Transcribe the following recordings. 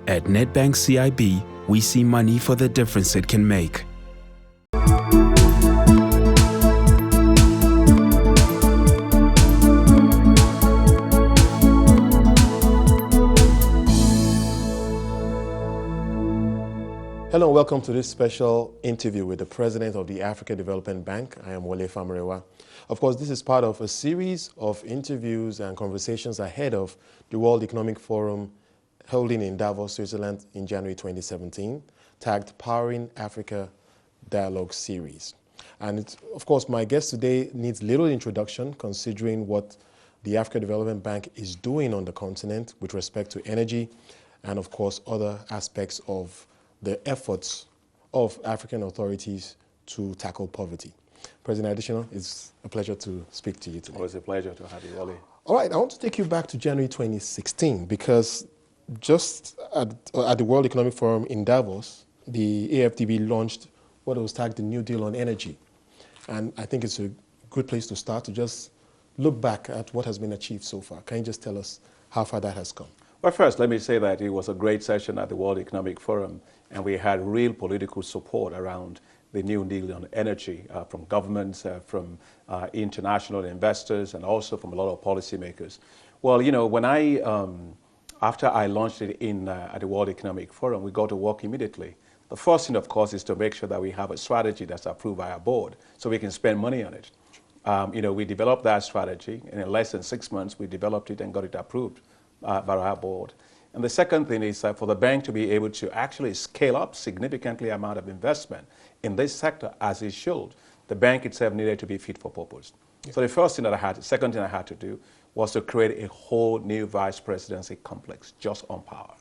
At Nedbank CIB, we see money for the difference it can make. Hello and welcome to this special interview with the President of the Africa Development Bank. I am Wole Famurewa. Of course, this is part of a series of interviews and conversations ahead of the World Economic Forum holding in Davos, Switzerland in January 2017, tagged Powering Africa Dialogue Series. And of course, my guest today needs little introduction considering what the Africa Development Bank is doing on the continent with respect to energy and of course other aspects of the efforts of African authorities to tackle poverty. President Adesina, it's a pleasure to speak to you today. Always a pleasure to have you, Wole. All right, I want to take you back to January 2016 because just at the World Economic Forum in Davos, the AfDB launched what was tagged the New Deal on Energy. And I think it's a good place to start to just look back at what has been achieved so far. Can you just tell us how far that has come? Well, first, let me say that it was a great session at the World Economic Forum, and we had real political support around the New Deal on energy from governments, from international investors, and also from a lot of policymakers. Well, you know, when after I launched it at the World Economic Forum, we got to work immediately. The first thing, of course, is to make sure that we have a strategy that's approved by our board so we can spend money on it. You know, we developed that strategy, and in less than 6 months, we developed it and got it approved by our board. And the second thing is for the bank to be able to actually scale up significantly amount of investment in this sector as it should, the bank itself needed to be fit for purpose. Yeah. So the second thing I had to do was to create a whole new vice presidency complex just on power.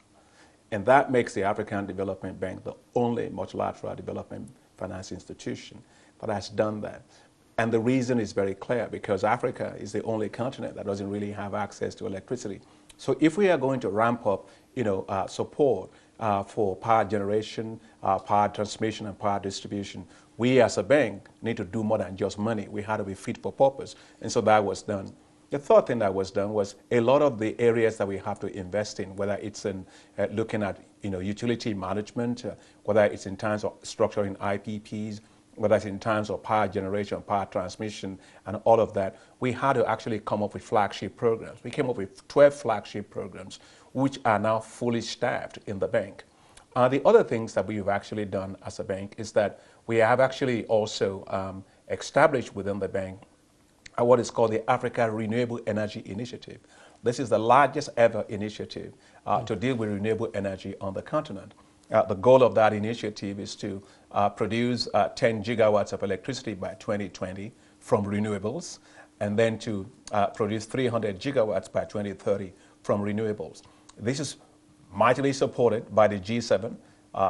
And that makes the African Development Bank the only multilateral development finance institution that has done that. And the reason is very clear, because Africa is the only continent that doesn't really have access to electricity. So if we are going to ramp up, you know, support for power generation, power transmission, and power distribution, we as a bank need to do more than just money. We had to be fit for purpose, and so that was done. The third thing that was done was a lot of the areas that we have to invest in, whether it's in looking at, you know, utility management, whether it's in terms of structuring IPPs, whether it's in terms of power generation, power transmission, and all of that, we had to actually come up with flagship programs. We came up with 12 flagship programs, which are now fully staffed in the bank. The other things that we've actually done as a bank is that we have actually also established within the bank what is called the Africa Renewable Energy Initiative. This is the largest ever initiative to deal with renewable energy on the continent. The goal of that initiative is to produce 10 gigawatts of electricity by 2020 from renewables, and then to produce 300 gigawatts by 2030 from renewables. This is mightily supported by the G7,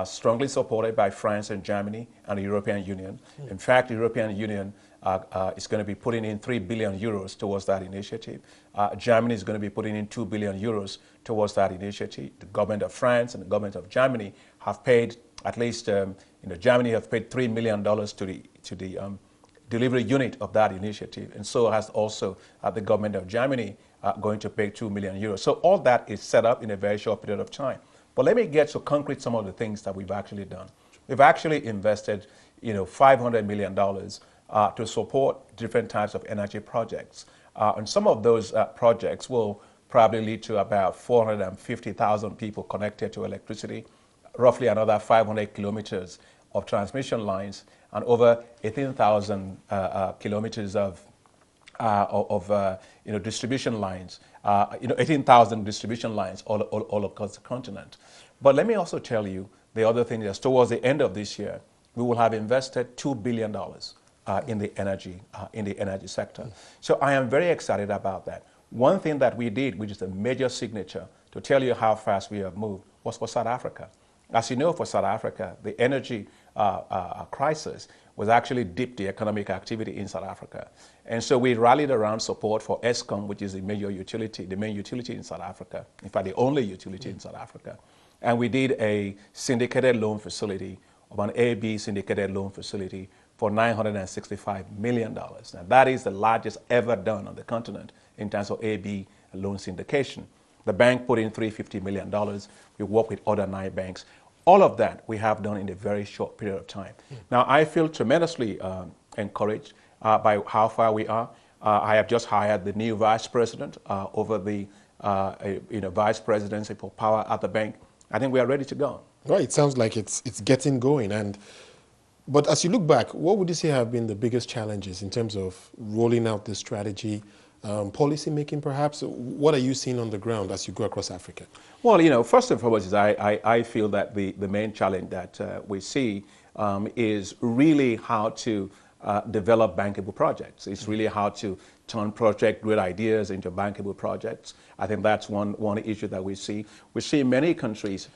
strongly supported by France and Germany and the European Union. In fact, the European Union is going to be putting in 3 billion euros towards that initiative. Germany is going to be putting in 2 billion euros towards that initiative. The government of France and the government of Germany have paid at least, Germany have paid $3 million to the delivery unit of that initiative, and so has also the government of Germany going to pay 2 million euros. So all that is set up in a very short period of time. But let me get to concrete some of the things that we've actually done. We've actually invested, $500 million to support different types of energy projects. And some of those projects will probably lead to about 450,000 people connected to electricity, roughly another 500 kilometers of transmission lines, and over 18,000 kilometers of distribution lines, 18,000 distribution lines all across the continent. But let me also tell you the other thing is towards the end of this year, we will have invested $2 billion in the energy sector. So I am very excited about that. One thing that we did, which is a major signature to tell you how fast we have moved, was for South Africa. As you know, for South Africa, the energy crisis was actually dipped the economic activity in South Africa. And so we rallied around support for Eskom, which is the major utility, the main utility in South Africa, in fact, the only utility in South Africa. And we did a syndicated loan facility, of an AB syndicated loan facility for $965 million. Now, that is the largest ever done on the continent in terms of AB loan syndication. The bank put in $350 million. We work with other 9 banks. All of that we have done in a very short period of time. Now, I feel tremendously encouraged by how far we are. I have just hired the new vice president over the vice presidency for power at the bank. I think we are ready to go. Right, it sounds like it's getting going. But as you look back, what would you say have been the biggest challenges in terms of rolling out this strategy, policy making perhaps? What are you seeing on the ground as you go across Africa? Well, first and foremost, I feel that the main challenge that we see is really how to develop bankable projects. It's really how to turn great ideas into bankable projects. I think that's one issue that we see. We see many countries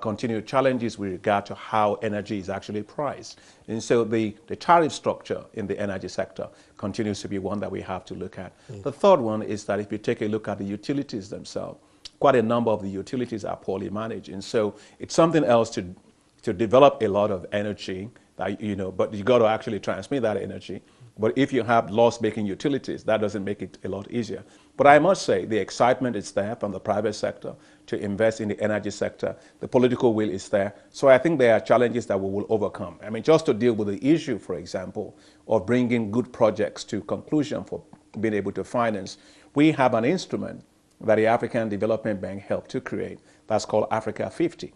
continue challenges with regard to how energy is actually priced. And so the tariff structure in the energy sector continues to be one that we have to look at. The third one is that if you take a look at the utilities themselves, quite a number of the utilities are poorly managed. And so it's something else to develop a lot of energy, that, but you got to actually transmit that energy. But if you have loss-making utilities, that doesn't make it a lot easier. But I must say the excitement is there from the private sector to invest in the energy sector. The political will is there. So I think there are challenges that we will overcome. I mean, just to deal with the issue, for example, of bringing good projects to conclusion for being able to finance, we have an instrument that the African Development Bank helped to create. That's called Africa 50.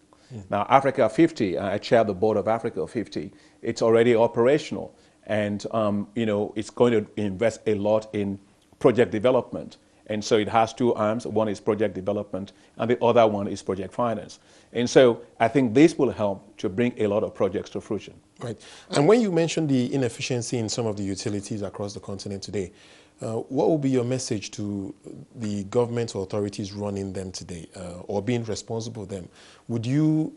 Now, Africa 50, I chair the board of Africa 50. It's already operational. And, it's going to invest a lot in project development. And so it has 2 arms. One is project development, and the other one is project finance. And so I think this will help to bring a lot of projects to fruition. Right. And when you mentioned the inefficiency in some of the utilities across the continent today, what will be your message to the government or authorities running them today, or being responsible for them? Would you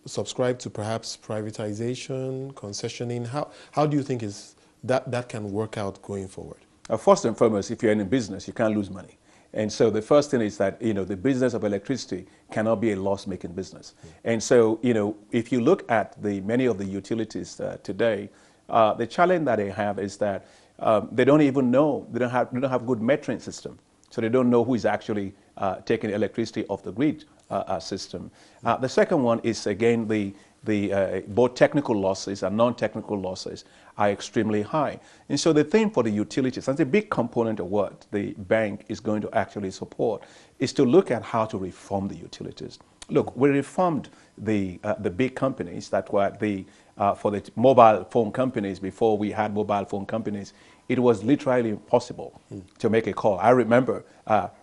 subscribe to perhaps privatization, concessioning? How do you think that can work out going forward? First and foremost, if you're in a business, you can't lose money. And so the first thing is that, the business of electricity cannot be a loss-making business. And so, if you look at many of the utilities today, the challenge that they have is that they don't even know, they don't have good metering system. So they don't know who is actually taking electricity off the grid system. The second one is, again, both technical losses and non-technical losses are extremely high. And so the thing for the utilities, and a big component of what the bank is going to actually support, is to look at how to reform the utilities. Look, we reformed the big companies that were for the mobile phone companies. Before we had mobile phone companies, it was literally impossible to make a call. I remember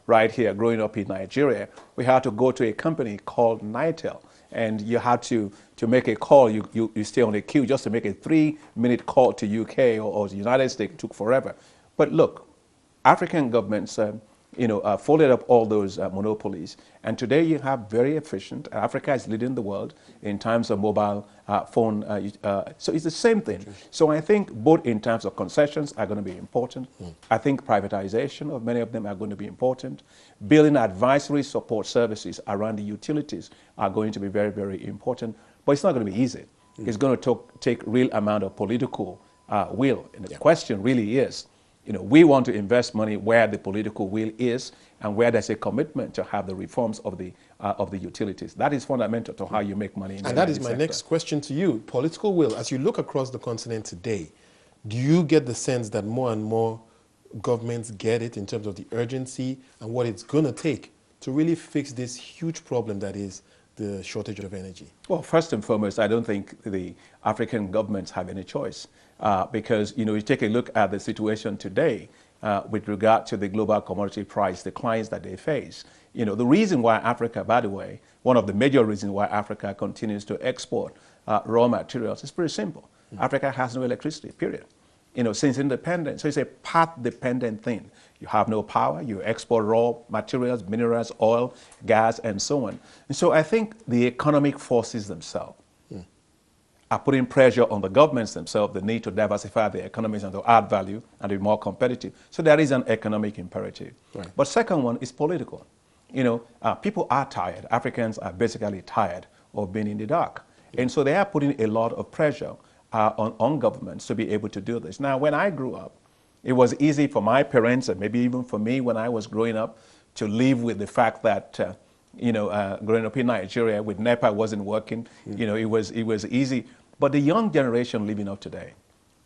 right here growing up in Nigeria, we had to go to a company called Nitel, and you had to make a call. You stay on a queue just to make a 3-minute call to UK or the United States. It took forever. But look, African governments folded up all those monopolies. And today you have very efficient, Africa is leading the world in terms of mobile phone. So it's the same thing. So I think both in terms of concessions are going to be important. I think privatization of many of them are going to be important. Building advisory support services around the utilities are going to be very, very important. But it's not going to be easy. It's going to take real amount of political will. And the question really is, we want to invest money where the political will is and where there's a commitment to have the reforms of the utilities. That is fundamental to how you make money in the energy sector. And that is my next question to you. Political will, as you look across the continent today, do you get the sense that more and more governments get it in terms of the urgency and what it's going to take to really fix this huge problem that is the shortage of energy? Well, first and foremost, I don't think the African governments have any choice. Because, you take a look at the situation today with regard to the global commodity price declines that they face. The reason why Africa, by the way, one of the major reasons why Africa continues to export raw materials is pretty simple. Africa has no electricity, period. Since independence. So it's a path-dependent thing. You have no power, you export raw materials, minerals, oil, gas, and so on. And so I think the economic forces themselves are putting pressure on the governments themselves, the need to diversify their economies and to add value and be more competitive. So there is an economic imperative. Right. But second one is political. People are tired. Africans are basically tired of being in the dark. And so they are putting a lot of pressure on governments to be able to do this. Now, when I grew up, it was easy for my parents and maybe even for me when I was growing up to live with the fact that, growing up in Nigeria with NEPA wasn't working. It was easy. But the young generation living up today,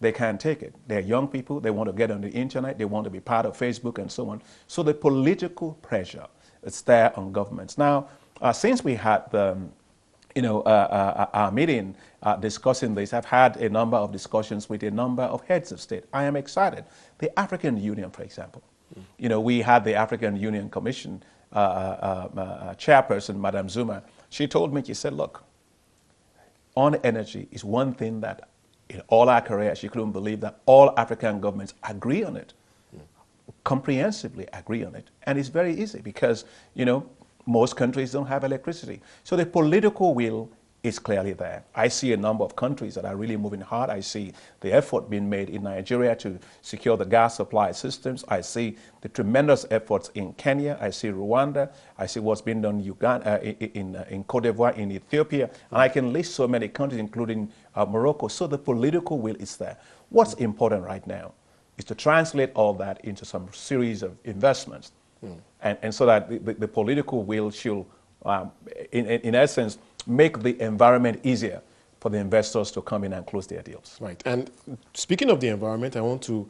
they can't take it. They're young people. They want to get on the internet. They want to be part of Facebook and so on. So the political pressure is there on governments. Now, since we had the, our meeting discussing this, I've had a number of discussions with a number of heads of state. I am excited. The African Union, for example. We had the African Union Commission chairperson, Madam Zuma. She told me, she said, look, on energy is one thing that in all our career, she couldn't believe that all African governments agree on it, comprehensively agree on it. And it's very easy because, most countries don't have electricity. So the political will is clearly there. I see a number of countries that are really moving hard. I see the effort being made in Nigeria to secure the gas supply systems. I see the tremendous efforts in Kenya. I see Rwanda. I see what's been done in Uganda, in Cote d'Ivoire, in Ethiopia. And I can list so many countries, including Morocco. So the political will is there. What's important right now is to translate all that into some series of investments. And so that the political will should, in essence, make the environment easier for the investors to come in and close their deals. Right. And speaking of the environment, I want to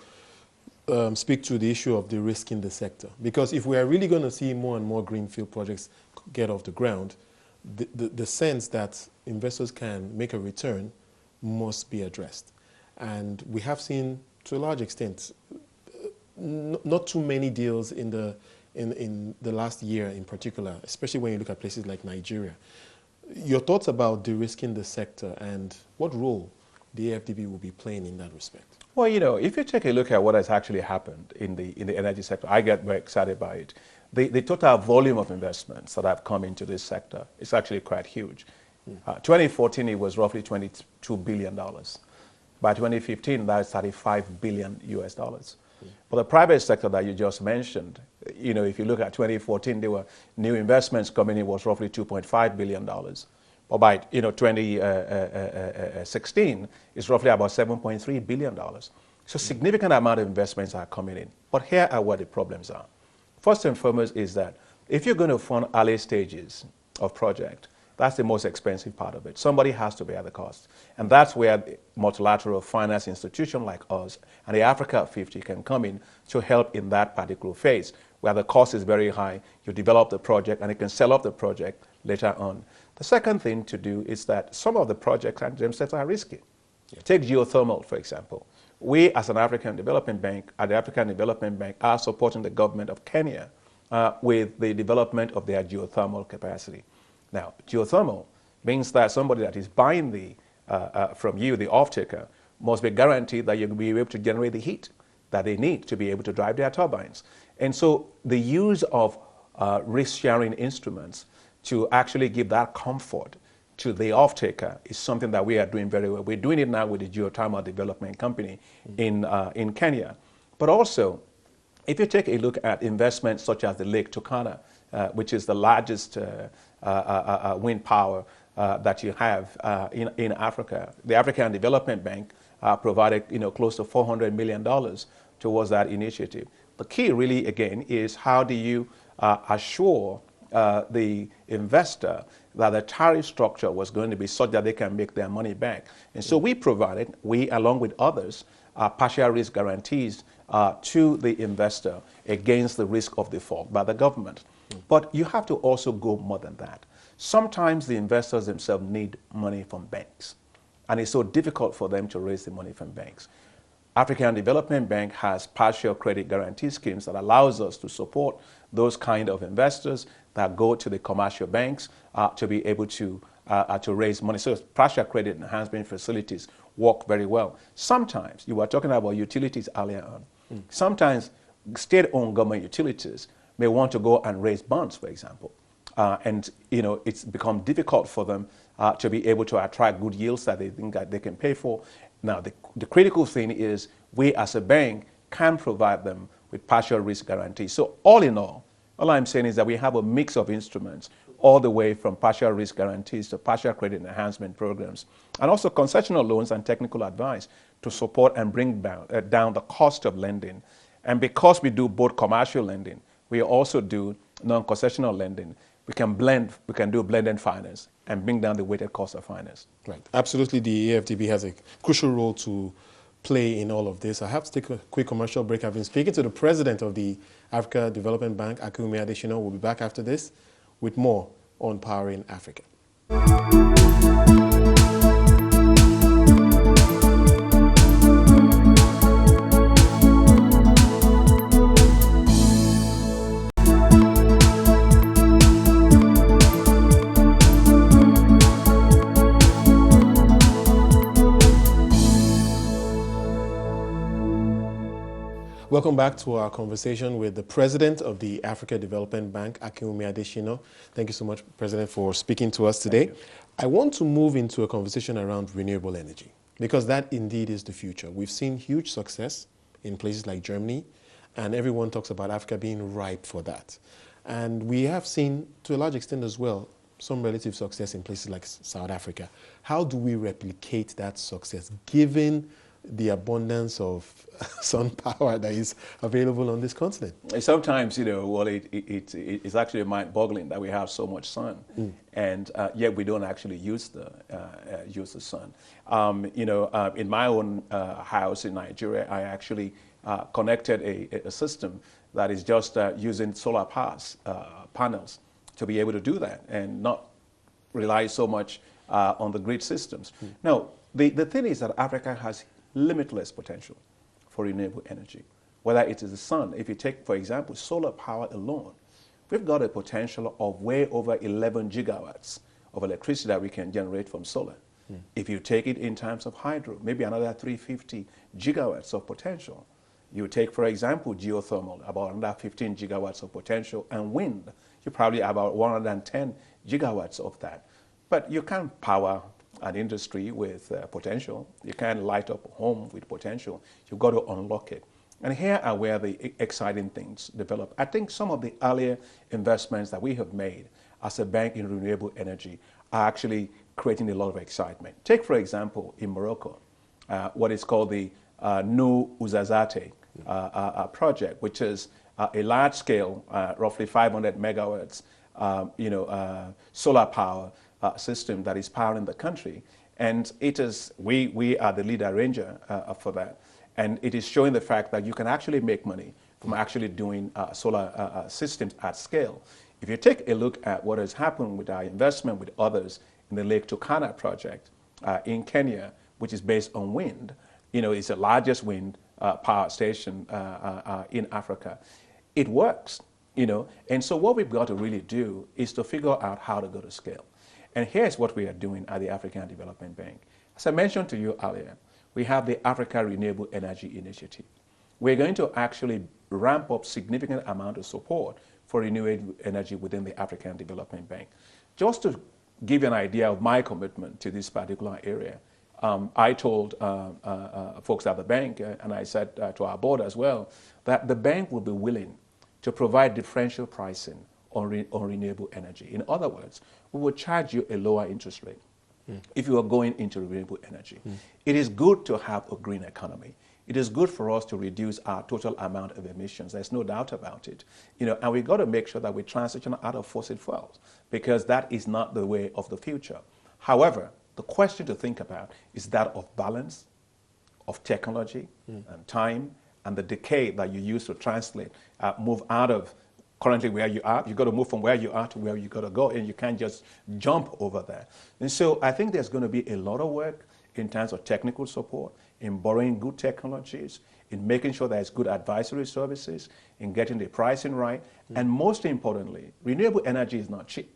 speak to the issue of de-risking the sector. Because if we are really going to see more and more greenfield projects get off the ground, the sense that investors can make a return must be addressed. And we have seen, to a large extent, not too many deals in the last year in particular, especially when you look at places like Nigeria. Your thoughts about de-risking the sector and what role the AfDB will be playing in that respect? Well, if you take a look at what has actually happened in the energy sector, I get very excited by it. The total volume of investments that have come into this sector is actually quite huge. 2014, it was roughly $22 billion. By 2015, that's $35 billion US. But the private sector that you just mentioned, if you look at 2014, there were new investments coming in was roughly $2.5 billion. But by 2016, it's roughly about $7.3 billion. So significant amount of investments are coming in. But here are where the problems are. First and foremost is that if you're going to fund early stages of project, that's the most expensive part of it. Somebody has to bear the cost. And that's where the multilateral finance institution like us and the Africa 50 can come in to help in that particular phase, where the cost is very high. You develop the project and you can sell off the project later on. The second thing to do is that some of the projects themselves are risky. Take geothermal, for example. We, as an African Development Bank, at the African Development Bank, are supporting the government of Kenya with the development of their geothermal capacity. Now, geothermal means that somebody that is buying from you, the off-taker, must be guaranteed that you'll be able to generate the heat that they need to be able to drive their turbines. And so the use of risk-sharing instruments to actually give that comfort to the off-taker is something that we are doing very well. We're doing it now with the Geothermal Development Company in Kenya. But also, if you take a look at investments such as the Lake Turkana, which is the largest wind power that you have in Africa, the African Development Bank provided close to $400 million towards that initiative. The key really, again, is how do you assure the investor that the tariff structure was going to be such that they can make their money back. And so we provided, along with others, partial risk guarantees to the investor against the risk of default by the government. But you have to also go more than that. Sometimes the investors themselves need money from banks, and it's so difficult for them to raise the money from banks. African Development Bank has partial credit guarantee schemes that allows us to support those kind of investors that go to the commercial banks to be able to raise money. So partial credit enhancement facilities work very well. Sometimes, you were talking about utilities earlier on. Sometimes state-owned government utilities may want to go and raise bonds, for example. And it's become difficult for them to be able to attract good yields that they think that they can pay for. Now, the critical thing is we as a bank can provide them with partial risk guarantees. So all in all I'm saying is that we have a mix of instruments all the way from partial risk guarantees to partial credit enhancement programs, and also concessional loans and technical advice to support and bring down the cost of lending. And because we do both commercial lending, We also do non-concessional lending. We can do blended finance and bring down the weighted cost of finance. Right. Absolutely, the AfDB has a crucial role to play in all of this. I have to take a quick commercial break. I've been speaking to the president of the Africa Development Bank, Akinwumi Adesina. We'll be back after this with more on Powering Africa. Welcome back to our conversation with the president of the Africa Development Bank, Akinwumi Adesina. Thank you so much, President, for speaking to us today. I want to move into a conversation around renewable energy, because that indeed is the future. We've seen huge success in places like Germany, and everyone talks about Africa being ripe for that. And we have seen, to a large extent as well, some relative success in places like South Africa. How do we replicate that success, given the abundance of sun power that is available on this continent? Sometimes, well, it's actually mind-boggling that we have so much sun, and yet we don't actually use the sun. In my own house in Nigeria, I actually connected a system that is just using solar panels to be able to do that and not rely so much on the grid systems. Now, the thing is that Africa has limitless potential for renewable energy, whether it is the sun. If you take, for example, solar power alone, we've got a potential of way over 11 gigawatts of electricity that we can generate from solar. If you take it in terms of hydro, maybe another 350 gigawatts of potential. You take, for example, geothermal, about another 15 gigawatts of potential, and wind, you probably have about 110 gigawatts of that. But you can't power an industry with potential. You can't light up a home with potential. You've got to unlock it. And here are where the exciting things develop. I think some of the earlier investments that we have made as a bank in renewable energy are actually creating a lot of excitement. Take, for example, in Morocco, what is called the Nou Ouzazate project, which is a large-scale, roughly 500 megawatts, solar power system that is powering the country. And it is, we are the lead arranger for that. And it is showing the fact that you can actually make money from actually doing solar systems at scale. If you take a look at what has happened with our investment with others in the Lake Turkana project in Kenya, which is based on wind, it's the largest wind power station in Africa. It works, and so what we've got to really do is to figure out how to go to scale. And here's what we are doing at the African Development Bank. As I mentioned to you earlier, we have the Africa Renewable Energy Initiative. We're going to actually ramp up significant amount of support for renewable energy within the African Development Bank. Just to give you an idea of my commitment to this particular area, I told folks at the bank, and I said to our board as well, that the bank will be willing to provide differential pricing on renewable energy. In other words, we will charge you a lower interest rate if you are going into renewable energy. It is good to have a green economy. It is good for us to reduce our total amount of emissions. There's no doubt about it. And we've got to make sure that we transition out of fossil fuels, because that is not the way of the future. However, the question to think about is that of balance, of technology, and time, and the decay that you use to translate, move out of currently where you are. You've got to move from where you are to where you've got to go, and you can't just jump over there. And so I think there's going to be a lot of work in terms of technical support, in borrowing good technologies, in making sure there's good advisory services, in getting the pricing right, and most importantly, renewable energy is not cheap.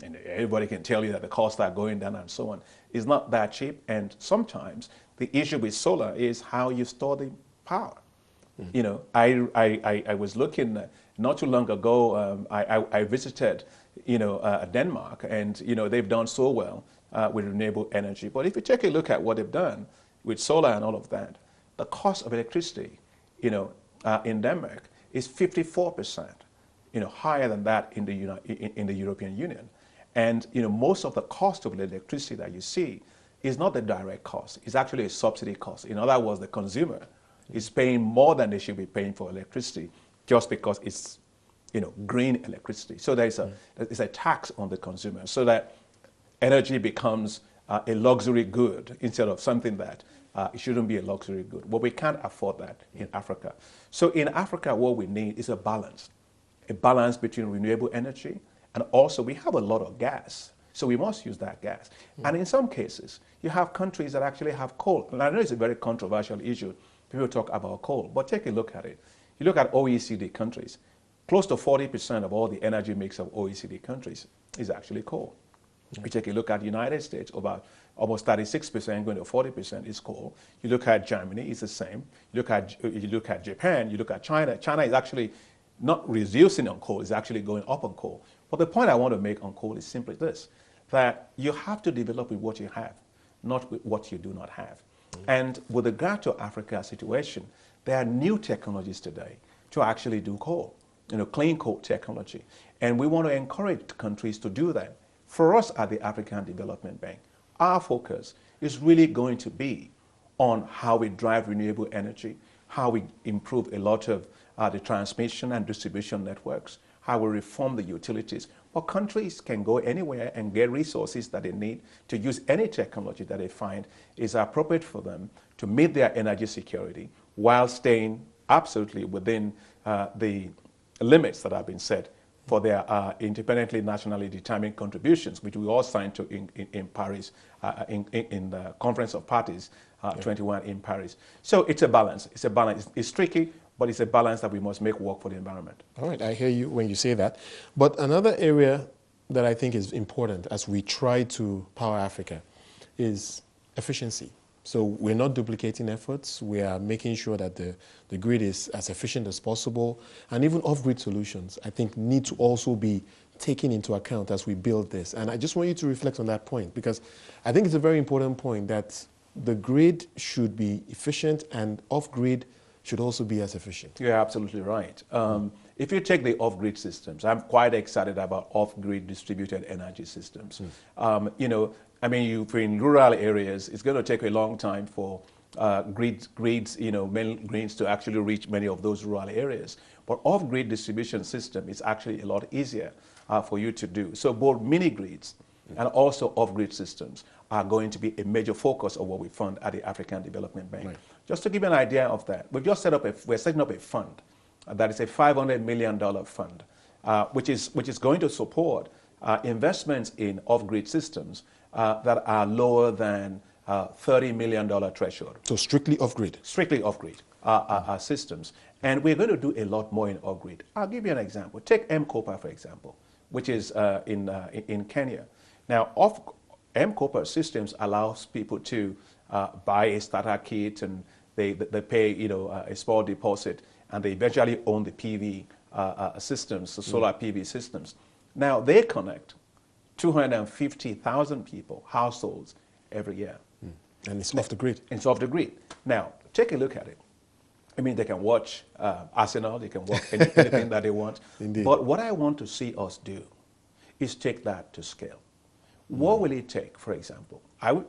And everybody can tell you that the costs are going down and so on. It's not that cheap, and sometimes the issue with solar is how you store the power. I was looking not too long ago. I visited, Denmark, and they've done so well with renewable energy. But if you take a look at what they've done with solar and all of that, the cost of electricity, in Denmark is 54%, higher than that in the European Union. And most of the cost of the electricity that you see is not the direct cost; it's actually a subsidy cost. In other words, the consumer is paying more than they should be paying for electricity, just because it's green electricity. So there's a tax on the consumer so that energy becomes a luxury good instead of something that it shouldn't be a luxury good. But we can't afford that in Africa. So in Africa, what we need is a balance between renewable energy, and also we have a lot of gas. So we must use that gas. And in some cases, you have countries that actually have coal. And I know it's a very controversial issue. People talk about coal, but take a look at it. You look at OECD countries, close to 40% of all the energy mix of OECD countries is actually coal. You take a look at the United States, about almost 36% going to 40% is coal. You look at Germany, it's the same. You look at Japan, you look at China. China is actually not reducing on coal, it's actually going up on coal. But the point I want to make on coal is simply this, that you have to develop with what you have, not with what you do not have. And with regard to Africa's situation, there are new technologies today to actually do coal, clean coal technology. And we want to encourage countries to do that. For us at the African Development Bank, our focus is really going to be on how we drive renewable energy, how we improve a lot of the transmission and distribution networks, how we reform the utilities. But countries can go anywhere and get resources that they need to use any technology that they find is appropriate for them to meet their energy security while staying absolutely within the limits that have been set for their independently nationally determined contributions, which we all signed to in Paris, in the Conference of Parties 21 in Paris. So it's a balance. It's a balance. It's tricky, but it's a balance that we must make work for the environment. All right, I hear you when you say that. But another area that I think is important as we try to power Africa is efficiency. So we're not duplicating efforts. We are making sure that the grid is as efficient as possible. And even off-grid solutions, I think, need to also be taken into account as we build this. And I just want you to reflect on that point, because I think it's a very important point that the grid should be efficient and off-grid should also be as efficient. You're absolutely right. If you take the off-grid systems, I'm quite excited about off-grid distributed energy systems. If you're in rural areas, it's going to take a long time for grids, many grids to actually reach many of those rural areas. But off-grid distribution system is actually a lot easier for you to do. So both mini grids and also off-grid systems are going to be a major focus of what we fund at the African Development Bank. Right. Just to give you an idea of that, we're setting up a fund that is a $500 million fund, which is going to support investments in off-grid systems that are lower than $30 million threshold. So strictly off-grid? Strictly off-grid systems. And we're going to do a lot more in off-grid. I'll give you an example. Take M-Kopa, for example, which is in Kenya. Now, M-Kopa systems allows people to buy a starter kit, and they pay a small deposit, and they eventually own the PV systems, the solar PV systems. Now, they connect 250,000 people, households, every year. And it's off the grid. It's off the grid. Now, take a look at it. I mean, they can watch Arsenal, they can watch anything that they want. Indeed. But what I want to see us do is take that to scale. What will it take, for example?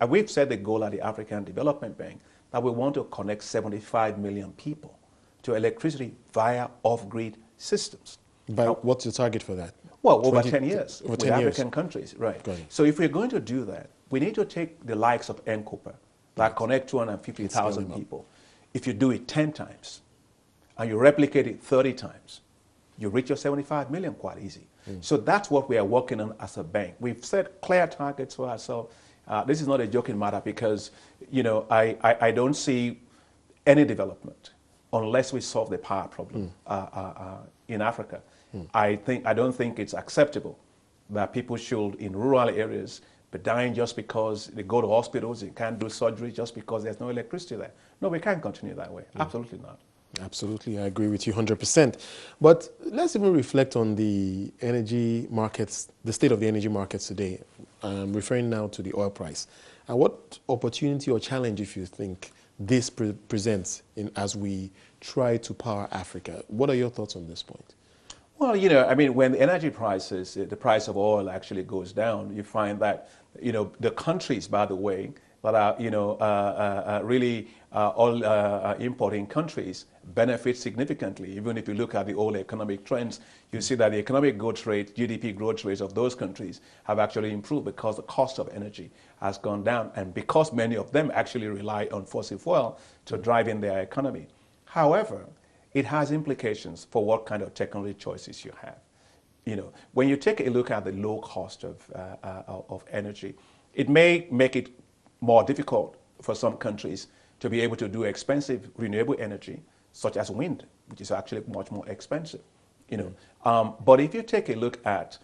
We've set the goal at the African Development Bank that we want to connect 75 million people to electricity via off-grid systems. What's your target for that? Well, over 10 years over with 10 African years. countries, right. So if we're going to do that, we need to take the likes of M-Kopa that connect 250,000 people. If you do it 10 times and you replicate it 30 times, you reach your 75 million quite easy. So that's what we are working on as a bank. We've set clear targets for ourselves. This is not a joking matter because, I don't see any development unless we solve the power problem in Africa. I don't think it's acceptable that people should, in rural areas, be dying just because they go to hospitals, they can't do surgery just because there's no electricity there. No, we can't continue that way. Absolutely not. Absolutely, I agree with you 100%. But let's even reflect on the energy markets, the state of the energy markets today. I'm referring now to the oil price. And what opportunity or challenge, if you think, this presents as we try to power Africa? What are your thoughts on this point? Well, when the energy prices, the price of oil actually goes down, you find that, the countries, by the way, that are, really all importing countries benefit significantly. Even if you look at the old economic trends, you see that the economic growth rate, GDP growth rates of those countries have actually improved because the cost of energy has gone down and because many of them actually rely on fossil fuel to drive in their economy. However, it has implications for what kind of technology choices you have. When you take a look at the low cost of energy, it may make it more difficult for some countries to be able to do expensive renewable energy, such as wind, which is actually much more expensive. But if you take a look at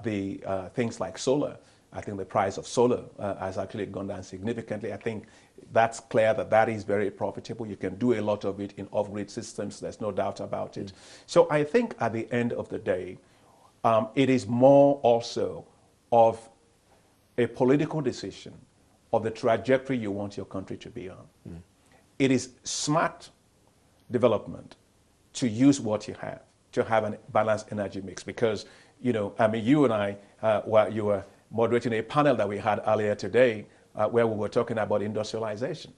the things like solar, I think the price of solar has actually gone down significantly. I think that's clear that that is very profitable. You can do a lot of it in off-grid systems. There's no doubt about it. So I think at the end of the day, it is more also of a political decision of the trajectory you want your country to be on. It is smart development to use what you have, to have a balanced energy mix. Because, you and I, you were moderating a panel that we had earlier today where we were talking about industrialization.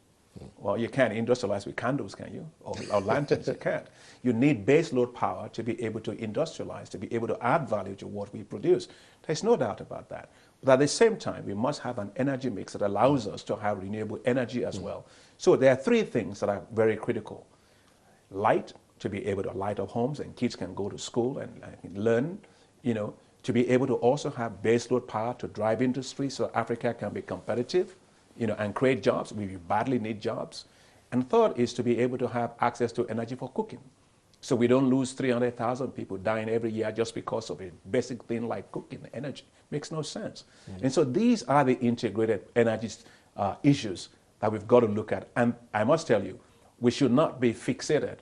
Well, you can't industrialize with candles, can you? Or lanterns, you can't. You need base load power to be able to industrialize, to be able to add value to what we produce. There's no doubt about that. But at the same time, we must have an energy mix that allows us to have renewable energy as well. So there are three things that are very critical. Light, to be able to light up homes and kids can go to school and learn, to be able to also have baseload power to drive industry so Africa can be competitive, and create jobs. We badly need jobs. And third is to be able to have access to energy for cooking. So we don't lose 300,000 people dying every year just because of a basic thing like cooking energy. Makes no sense. And so these are the integrated energy issues that we've got to look at. And I must tell you, we should not be fixated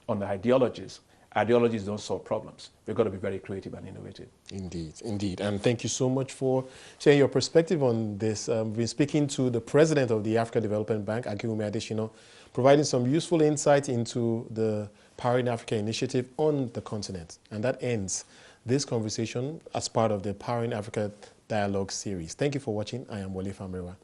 on the ideologies. Ideologies don't solve problems. We've got to be very creative and innovative. Indeed, indeed. And thank you so much for sharing your perspective on this. We've been speaking to the president of the Africa Development Bank, Akinwumi Adesina, providing some useful insight into the Powering Africa initiative on the continent. And that ends this conversation as part of the Powering Africa Dialogue series. Thank you for watching. I am Wole Famurewa.